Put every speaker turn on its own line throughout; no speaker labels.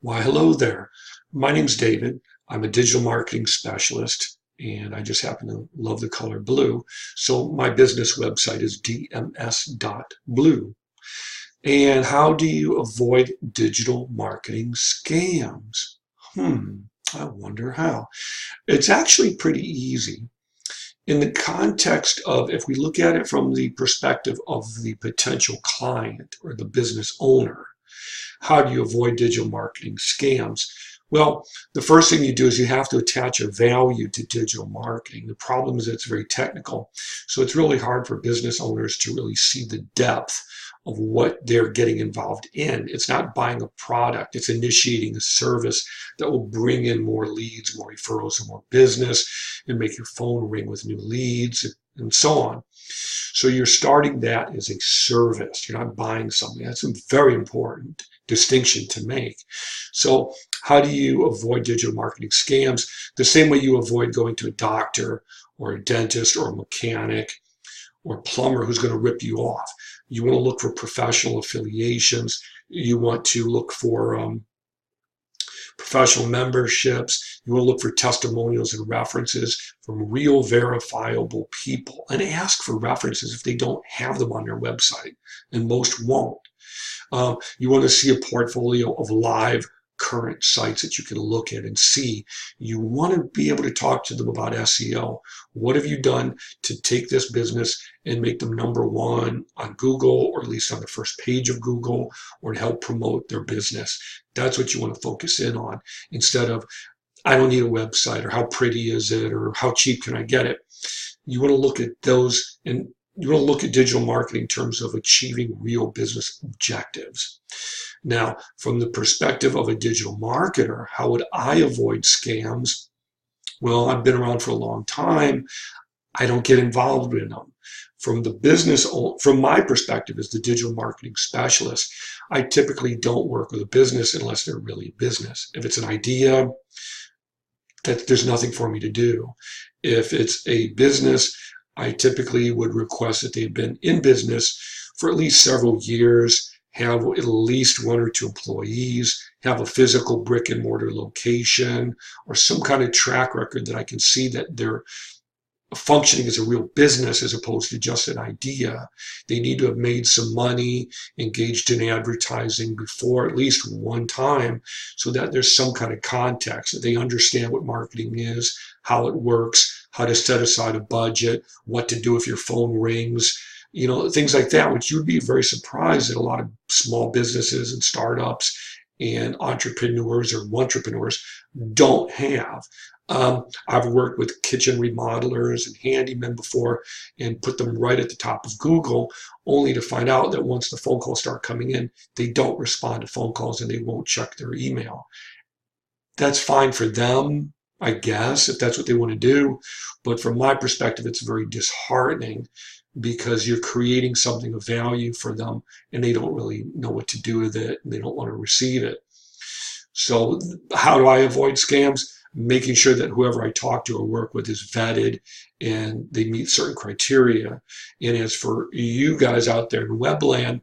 Why, hello there. My name's David. I'm a digital marketing specialist, and I just happen to love the color blue. So my business website is dms.blue. And how do you avoid digital marketing scams? I wonder how. It's actually pretty easy. In the context of, if we look at it from the perspective of the potential client or the business owner, how do you avoid digital marketing scams? Well, the first thing you do is you have to attach a value to digital marketing. The problem is it's very technical. So it's really hard for business owners to really see the depth of what they're getting involved in. It's not buying a product, it's initiating a service that will bring in more leads, more referrals, and more business, and make your phone ring with new leads, and so on. So you're starting that as a service. You're not buying something. That's a very important distinction to make. So how do you avoid digital marketing scams? The same way you avoid going to a doctor or a dentist or a mechanic or a plumber who's going to rip you off. You want to look for professional affiliations. You want to look for professional memberships. You want to look for testimonials and references from real verifiable people, and ask for references if they don't have them on their website, and most won't. You want to see a portfolio of live current sites that you can look at and see. You want to be able to talk to them about SEO. What have you done to take this business and make them #1 on Google, or at least on the first page of Google, or to help promote their business? That's what you want to focus in on, instead of, I don't need a website, or how pretty is it, or how cheap can I get it? You want to look at those, and you want to look at digital marketing in terms of achieving real business objectives. Now, from the perspective of a digital marketer, how would I avoid scams? Well, I've been around for a long time. I don't get involved in them. From my perspective as the digital marketing specialist, I typically don't work with a business unless they're really a business. If it's an idea, there's nothing for me to do. If it's a business, I typically would request that they've been in business for at least several years, have at least 1 or 2 employees, have a physical brick and mortar location, or some kind of track record that I can see that they're functioning as a real business as opposed to just an idea. They need to have made some money, engaged in advertising before at least one time, so that there's some kind of context, that they understand what marketing is, how it works, how to set aside a budget, what to do if your phone rings, things like that, which you'd be very surprised that a lot of small businesses and startups and entrepreneurs or entrepreneurs don't have. I've worked with kitchen remodelers and handymen before and put them right at the top of Google, only to find out that once the phone calls start coming in, they don't respond to phone calls and they won't check their email. That's fine for them, I guess, if that's what they want to do. But from my perspective, it's very disheartening, because you're creating something of value for them and they don't really know what to do with it and they don't want to receive it. So how do I avoid scams? Making sure that whoever I talk to or work with is vetted and they meet certain criteria. And as for you guys out there in Webland,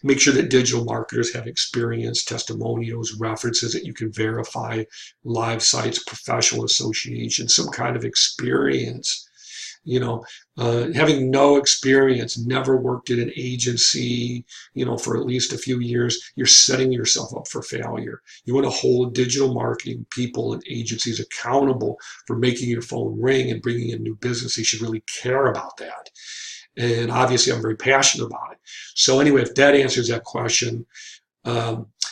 make sure that digital marketers have experience, testimonials, references that you can verify, live sites, professional associations, some kind of experience. Having no experience, never worked at an agency, for at least a few years, you're setting yourself up for failure. You want to hold digital marketing people and agencies accountable for making your phone ring and bringing in new business. They should really care about that. And obviously, I'm very passionate about it. So anyway, if that answers that question,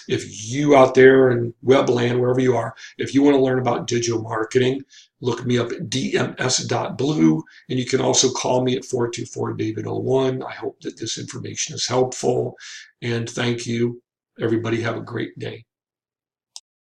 if you out there in Webland, wherever you are, if you want to learn about digital marketing, look me up at dms.blue, and you can also call me at 424-DAVID01. I hope that this information is helpful, and thank you. Everybody have a great day.